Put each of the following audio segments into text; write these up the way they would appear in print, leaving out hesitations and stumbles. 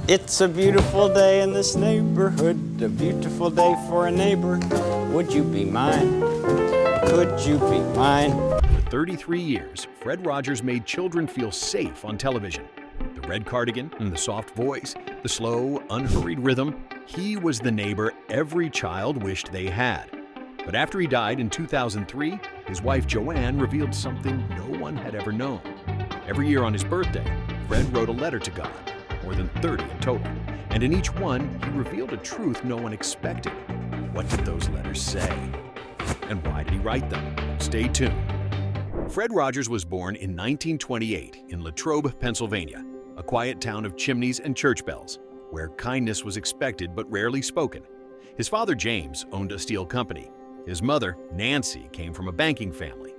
It's a beautiful day in this neighborhood, a beautiful day for a neighbor. Would you be mine? Could you be mine? For 33 years, Fred Rogers made children feel safe on television. The red cardigan and the soft voice, the slow, unhurried rhythm, he was the neighbor every child wished they had. But after he died in 2003, his wife Joanne revealed something no one had ever known. Every year on his birthday, Fred wrote a letter to God, more than 30 in total, and in each one, he revealed a truth no one expected. What did those letters say? And why did he write them? Stay tuned. Fred Rogers was born in 1928 in Latrobe, Pennsylvania, a quiet town of chimneys and church bells, where kindness was expected but rarely spoken. His father, James, owned a steel company. His mother, Nancy, came from a banking family.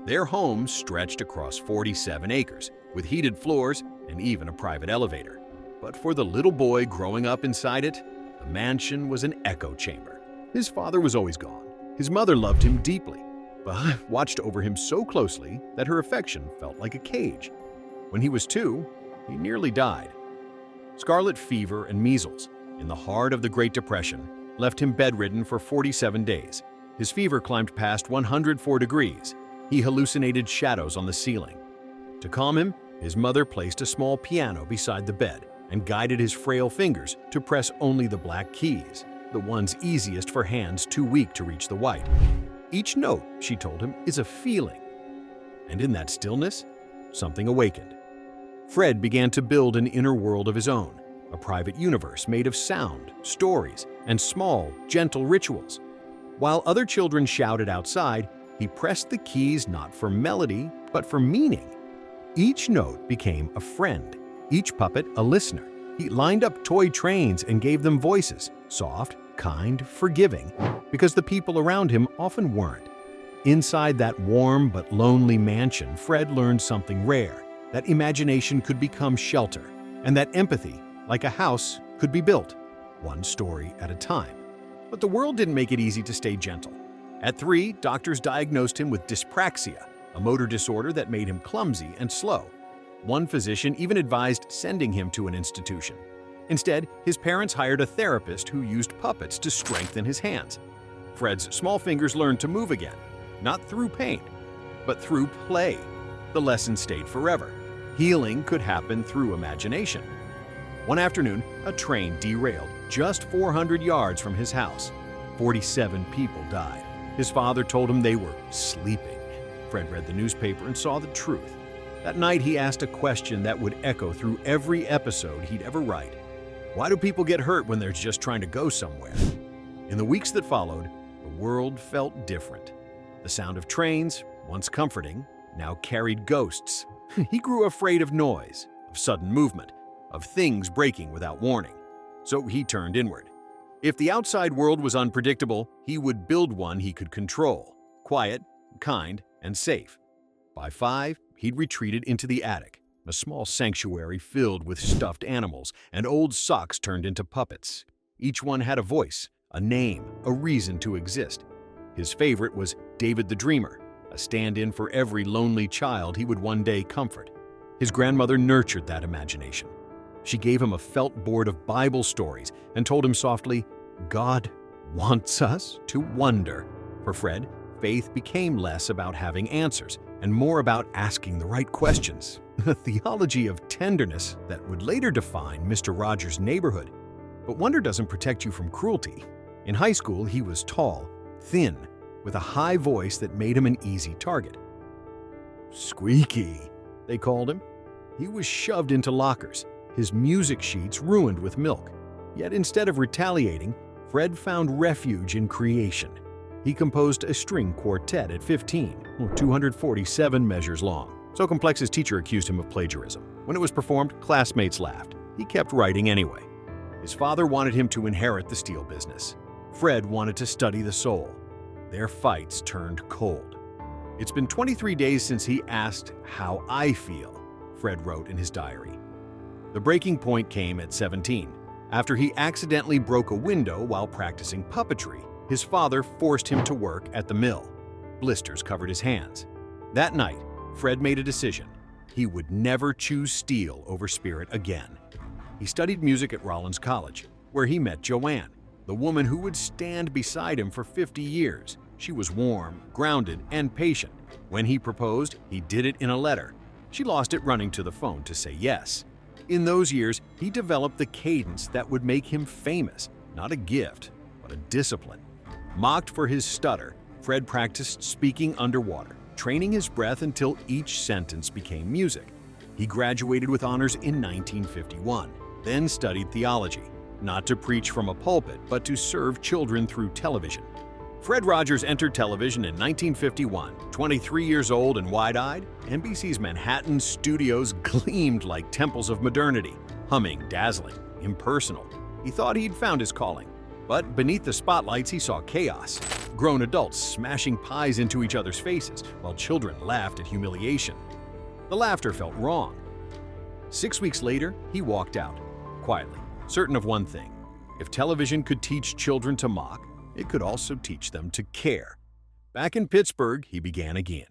Their home stretched across 47 acres, with heated floors and even a private elevator. But for the little boy growing up inside it, the mansion was an echo chamber. His father was always gone. His mother loved him deeply, but watched over him so closely that her affection felt like a cage. When he was 2, he nearly died. Scarlet fever and measles, in the heart of the Great Depression, left him bedridden for 47 days. His fever climbed past 104 degrees. He hallucinated shadows on the ceiling. To calm him, his mother placed a small piano beside the bed and guided his frail fingers to press only the black keys, the ones easiest for hands too weak to reach the white. Each note, she told him, is a feeling. And in that stillness, something awakened. Fred began to build an inner world of his own, a private universe made of sound, stories, and small, gentle rituals. While other children shouted outside, he pressed the keys not for melody, but for meaning. Each note became a friend, each puppet a listener. He lined up toy trains and gave them voices, soft, kind, forgiving, because the people around him often weren't. Inside that warm but lonely mansion, Fred learned something rare, that imagination could become shelter, and that empathy, like a house, could be built, one story at a time. But the world didn't make it easy to stay gentle. At 3, doctors diagnosed him with dyspraxia, a motor disorder that made him clumsy and slow. One physician even advised sending him to an institution. Instead, his parents hired a therapist who used puppets to strengthen his hands. Fred's small fingers learned to move again, not through pain, but through play. The lesson stayed forever. Healing could happen through imagination. One afternoon, a train derailed just 400 yards from his house. 47 people died. His father told him they were sleeping. Fred read the newspaper and saw the truth. That night, he asked a question that would echo through every episode he'd ever write. Why do people get hurt when they're just trying to go somewhere? In the weeks that followed, the world felt different. The sound of trains, once comforting, now carried ghosts. He grew afraid of noise, of sudden movement, of things breaking without warning. So he turned inward. If the outside world was unpredictable, he would build one he could control, quiet, kind, and safe. By 5, he'd retreated into the attic, a small sanctuary filled with stuffed animals and old socks turned into puppets. Each one had a voice, a name, a reason to exist. His favorite was David the Dreamer, a stand-in for every lonely child he would one day comfort. His grandmother nurtured that imagination. She gave him a felt board of Bible stories and told him softly, "God wants us to wonder." For Fred, faith became less about having answers and more about asking the right questions, a theology of tenderness that would later define Mr. Rogers' neighborhood. But wonder doesn't protect you from cruelty. In high school, he was tall, thin, with a high voice that made him an easy target. Squeaky, they called him. He was shoved into lockers, his music sheets ruined with milk. Yet instead of retaliating, Fred found refuge in creation. He composed a string quartet at 15, 247 measures long. So complex his teacher accused him of plagiarism. When it was performed, classmates laughed. He kept writing anyway. His father wanted him to inherit the steel business. Fred wanted to study the soul. Their fights turned cold. It's been 23 days since he asked how I feel, Fred wrote in his diary. The breaking point came at 17. After he accidentally broke a window while practicing puppetry, his father forced him to work at the mill. Blisters covered his hands. That night, Fred made a decision. He would never choose steel over spirit again. He studied music at Rollins College, where he met Joanne, the woman who would stand beside him for 50 years. She was warm, grounded, and patient. When he proposed, he did it in a letter. She lost it running to the phone to say yes. In those years, he developed the cadence that would make him famous, not a gift, but a discipline. Mocked for his stutter, Fred practiced speaking underwater, training his breath until each sentence became music. He graduated with honors in 1951, then studied theology, not to preach from a pulpit, but to serve children through television. Fred Rogers entered television in 1951. 23 years old and wide-eyed, NBC's Manhattan studios gleamed like temples of modernity, humming, dazzling, impersonal. He thought he'd found his calling. But beneath the spotlights, he saw chaos. Grown adults smashing pies into each other's faces, while children laughed at humiliation. The laughter felt wrong. 6 weeks later, he walked out, quietly, certain of one thing. If television could teach children to mock, it could also teach them to care. Back in Pittsburgh, he began again.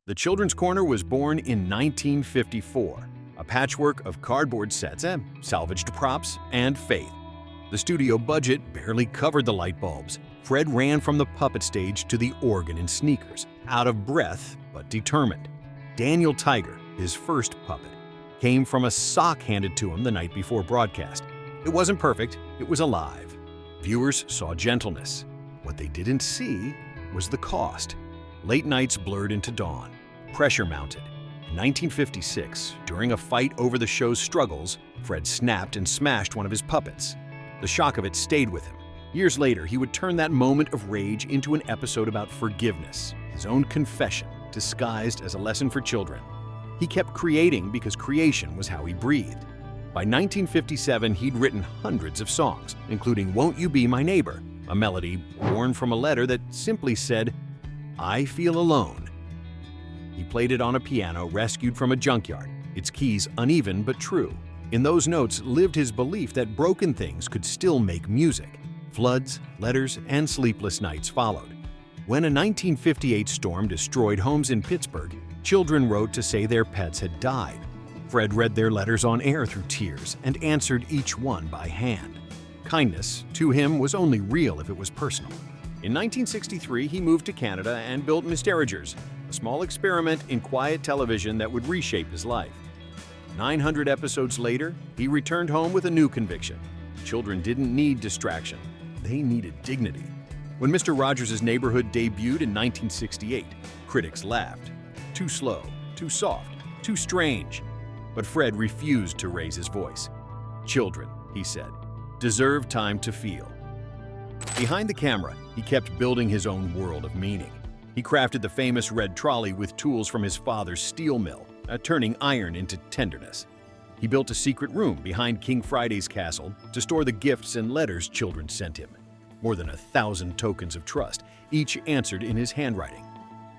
The Children's Corner was born in 1954, a patchwork of cardboard sets and salvaged props and faith. The studio budget barely covered the light bulbs. Fred ran from the puppet stage to the organ in sneakers, out of breath but determined. Daniel Tiger, his first puppet, came from a sock handed to him the night before broadcast. It wasn't perfect, it was alive. Viewers saw gentleness. What they didn't see was the cost. Late nights blurred into dawn. Pressure mounted. In 1956, during a fight over the show's struggles, Fred snapped and smashed one of his puppets. The shock of it stayed with him. Years later, he would turn that moment of rage into an episode about forgiveness, his own confession, disguised as a lesson for children. He kept creating because creation was how he breathed. By 1957, he'd written hundreds of songs, including Won't You Be My Neighbor, a melody born from a letter that simply said, I feel alone. He played it on a piano rescued from a junkyard, its keys uneven but true. In those notes lived his belief that broken things could still make music. Floods, letters, and sleepless nights followed. When a 1958 storm destroyed homes in Pittsburgh, children wrote to say their pets had died. Fred read their letters on air through tears and answered each one by hand. Kindness, to him, was only real if it was personal. In 1963, he moved to Canada and built Mysterigers, a small experiment in quiet television that would reshape his life. 900 episodes later, he returned home with a new conviction. Children didn't need distraction. They needed dignity. When Mr. Rogers' Neighborhood debuted in 1968, critics laughed. Too slow, too soft, too strange. But Fred refused to raise his voice. Children, he said, deserve time to feel. Behind the camera, he kept building his own world of meaning. He crafted the famous red trolley with tools from his father's steel mill, turning iron into tenderness. He built a secret room behind King Friday's castle to store the gifts and letters children sent him. More than 1,000 tokens of trust, each answered in his handwriting.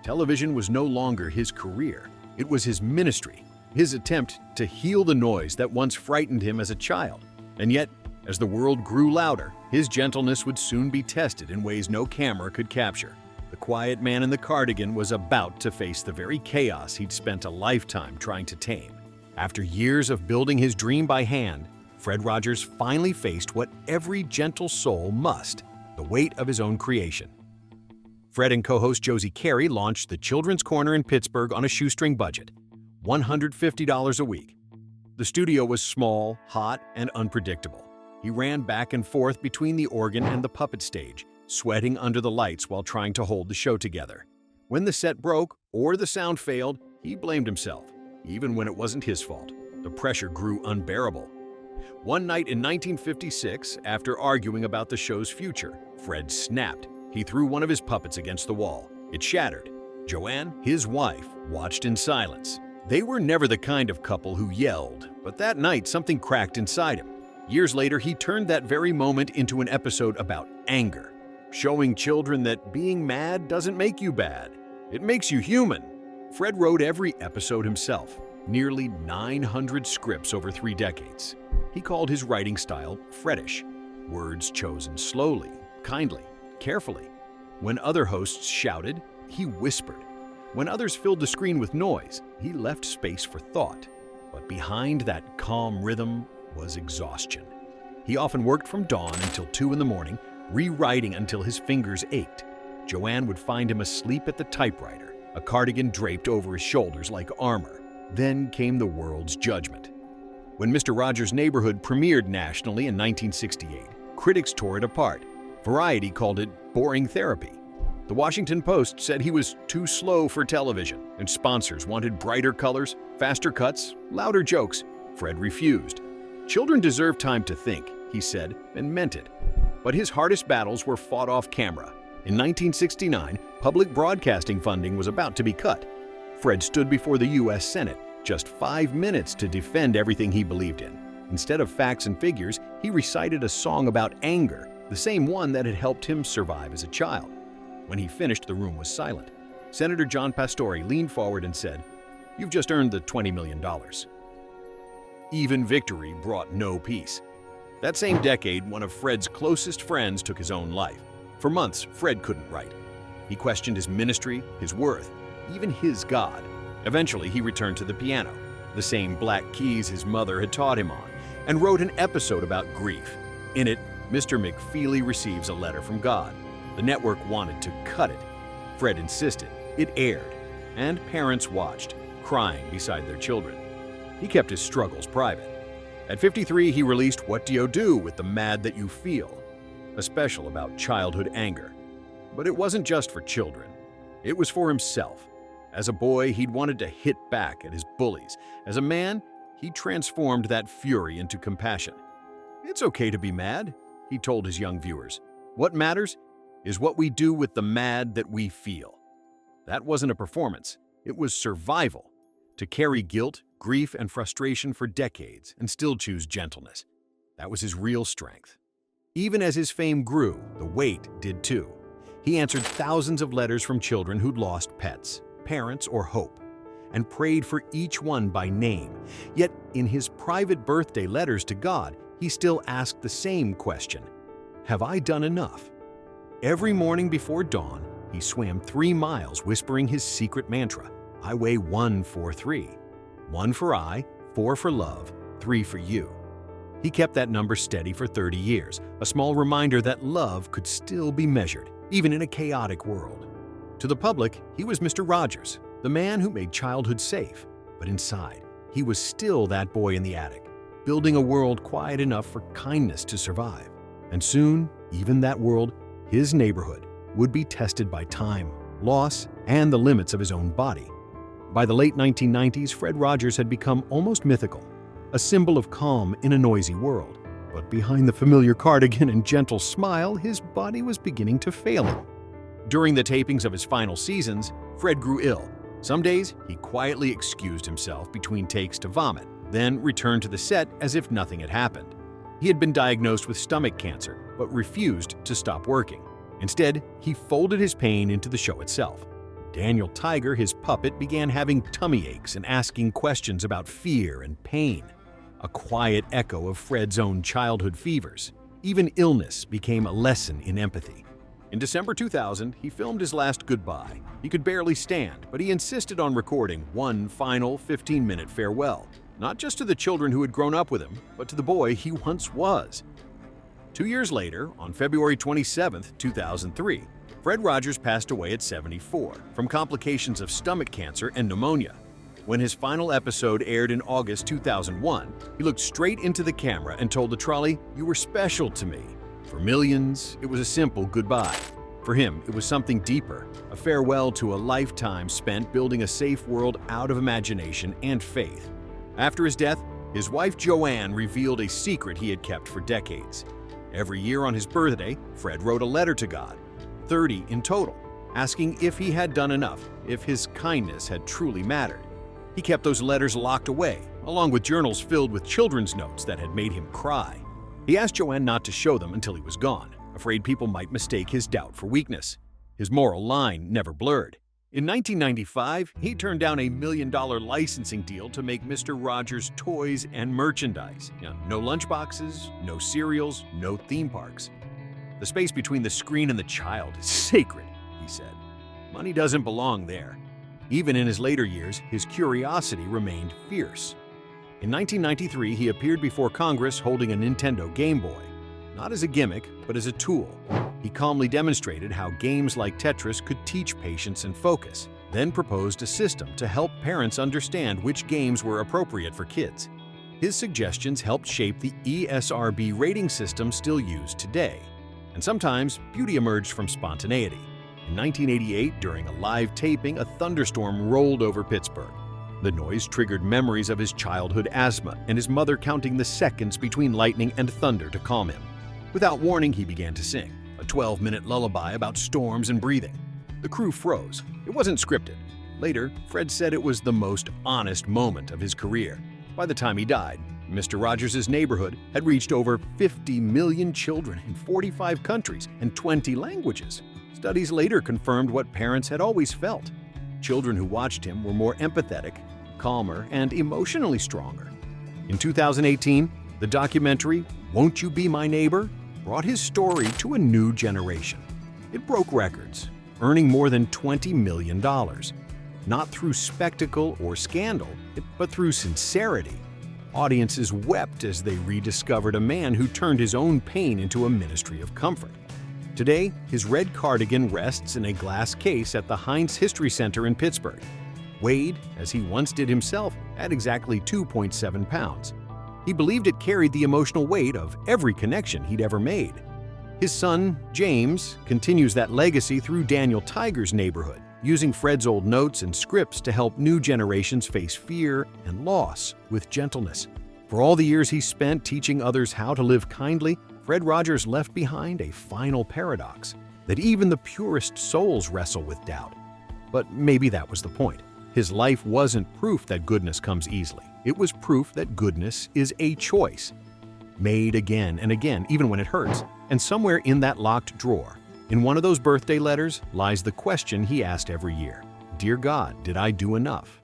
Television was no longer his career. It was his ministry, his attempt to heal the noise that once frightened him as a child. And yet, as the world grew louder, his gentleness would soon be tested in ways no camera could capture. The quiet man in the cardigan was about to face the very chaos he'd spent a lifetime trying to tame. After years of building his dream by hand, Fred Rogers finally faced what every gentle soul must, the weight of his own creation. Fred and co-host Josie Carey launched the Children's Corner in Pittsburgh on a shoestring budget, $150 a week. The studio was small, hot, and unpredictable. He ran back and forth between the organ and the puppet stage, sweating under the lights while trying to hold the show together. When the set broke or the sound failed, he blamed himself, even when it wasn't his fault. The pressure grew unbearable. One night in 1956, after arguing about the show's future, Fred snapped. He threw one of his puppets against the wall. It shattered. Joanne, his wife, watched in silence. They were never the kind of couple who yelled, but that night something cracked inside him. Years later, he turned that very moment into an episode about anger, showing children that being mad doesn't make you bad. It makes you human. Fred wrote every episode himself, nearly 900 scripts over 3 decades. He called his writing style Fredish, words chosen slowly, kindly, carefully. When other hosts shouted, he whispered. When others filled the screen with noise, he left space for thought. But behind that calm rhythm, was exhaustion. He often worked from dawn until 2 in the morning, rewriting until his fingers ached. Joanne would find him asleep at the typewriter, a cardigan draped over his shoulders like armor. Then came the world's judgment. When Mr. Rogers' Neighborhood premiered nationally in 1968, critics tore it apart. Variety called it boring therapy. The Washington Post said he was too slow for television, and sponsors wanted brighter colors, faster cuts, louder jokes. Fred refused. Children deserve time to think, he said, and meant it. But his hardest battles were fought off camera. In 1969, public broadcasting funding was about to be cut. Fred stood before the U.S. Senate, just 5 minutes to defend everything he believed in. Instead of facts and figures, he recited a song about anger, the same one that had helped him survive as a child. When he finished, the room was silent. Senator John Pastore leaned forward and said, "You've just earned the $20 million. Even victory brought no peace. That same decade, one of Fred's closest friends took his own life. For months, Fred couldn't write. He questioned his ministry, his worth, even his God. Eventually, he returned to the piano, the same black keys his mother had taught him on, and wrote an episode about grief. In it, Mr. McFeely receives a letter from God. The network wanted to cut it. Fred insisted. It aired, and parents watched, crying beside their children. He kept his struggles private. At 53, he released What Do You Do with the Mad That You Feel, a special about childhood anger. But it wasn't just for children. It was for himself. As a boy, he'd wanted to hit back at his bullies. As a man, he transformed that fury into compassion. "It's okay to be mad," he told his young viewers. "What matters is what we do with the mad that we feel." That wasn't a performance. It was survival. To carry guilt, grief, and frustration for decades and still choose gentleness. That was his real strength. Even as his fame grew, the weight did too. He answered thousands of letters from children who'd lost pets, parents, or hope, and prayed for each one by name. Yet, in his private birthday letters to God, he still asked the same question: have I done enough? Every morning before dawn, he swam 3 miles whispering his secret mantra: I weigh 143. 1 for I, 4 for love, 3 for you. He kept that number steady for 30 years, a small reminder that love could still be measured, even in a chaotic world. To the public, he was Mr. Rogers, the man who made childhood safe. But inside, he was still that boy in the attic, building a world quiet enough for kindness to survive. And soon, even that world, his neighborhood, would be tested by time, loss, and the limits of his own body. By the late 1990s, Fred Rogers had become almost mythical, a symbol of calm in a noisy world. But behind the familiar cardigan and gentle smile, his body was beginning to fail him. During the tapings of his final seasons, Fred grew ill. Some days, he quietly excused himself between takes to vomit, then returned to the set as if nothing had happened. He had been diagnosed with stomach cancer, but refused to stop working. Instead, he folded his pain into the show itself. Daniel Tiger, his puppet, began having tummy aches and asking questions about fear and pain, a quiet echo of Fred's own childhood fevers. Even illness became a lesson in empathy. In December 2000, he filmed his last goodbye. He could barely stand, but he insisted on recording one final 15-minute farewell, not just to the children who had grown up with him, but to the boy he once was. 2 years later, on February 27, 2003, Fred Rogers passed away at 74 from complications of stomach cancer and pneumonia. When his final episode aired in August 2001, he looked straight into the camera and told the trolley, "You were special to me." For millions, it was a simple goodbye. For him, it was something deeper, a farewell to a lifetime spent building a safe world out of imagination and faith. After his death, his wife Joanne revealed a secret he had kept for decades. Every year on his birthday, Fred wrote a letter to God, 30 in total, asking if he had done enough, if his kindness had truly mattered. He kept those letters locked away, along with journals filled with children's notes that had made him cry. He asked Joanne not to show them until he was gone, afraid people might mistake his doubt for weakness. His moral line never blurred. In 1995, he turned down a $1 million licensing deal to make Mr. Rogers toys and merchandise. No lunchboxes, no cereals, no theme parks. The space between the screen and the child is sacred, he said. Money doesn't belong there. Even in his later years, his curiosity remained fierce. In 1993, he appeared before Congress holding a Nintendo Game Boy. Not as a gimmick, but as a tool. He calmly demonstrated how games like Tetris could teach patience and focus, then proposed a system to help parents understand which games were appropriate for kids. His suggestions helped shape the ESRB rating system still used today. And sometimes, beauty emerged from spontaneity. In 1988, during a live taping, a thunderstorm rolled over Pittsburgh. The noise triggered memories of his childhood asthma and his mother counting the seconds between lightning and thunder to calm him. Without warning, he began to sing, a 12-minute lullaby about storms and breathing. The crew froze. It wasn't scripted. Later, Fred said it was the most honest moment of his career. By the time he died, Mr. Rogers' neighborhood had reached over 50 million children in 45 countries and 20 languages. Studies later confirmed what parents had always felt. Children who watched him were more empathetic, calmer, and emotionally stronger. In 2018, the documentary, Won't You Be My Neighbor?, brought his story to a new generation. It broke records, earning more than $20 million. Not through spectacle or scandal, but through sincerity. Audiences wept as they rediscovered a man who turned his own pain into a ministry of comfort. Today, his red cardigan rests in a glass case at the Heinz History Center in Pittsburgh. Weighed, as he once did himself, at exactly 2.7 pounds. He believed it carried the emotional weight of every connection he'd ever made. His son, James, continues that legacy through Daniel Tiger's neighborhood, using Fred's old notes and scripts to help new generations face fear and loss with gentleness. For all the years he spent teaching others how to live kindly, Fred Rogers left behind a final paradox that even the purest souls wrestle with doubt. But maybe that was the point. His life wasn't proof that goodness comes easily. It was proof that goodness is a choice, made again and again, even when it hurts. And somewhere in that locked drawer, in one of those birthday letters, lies the question he asked every year. Dear God, did I do enough?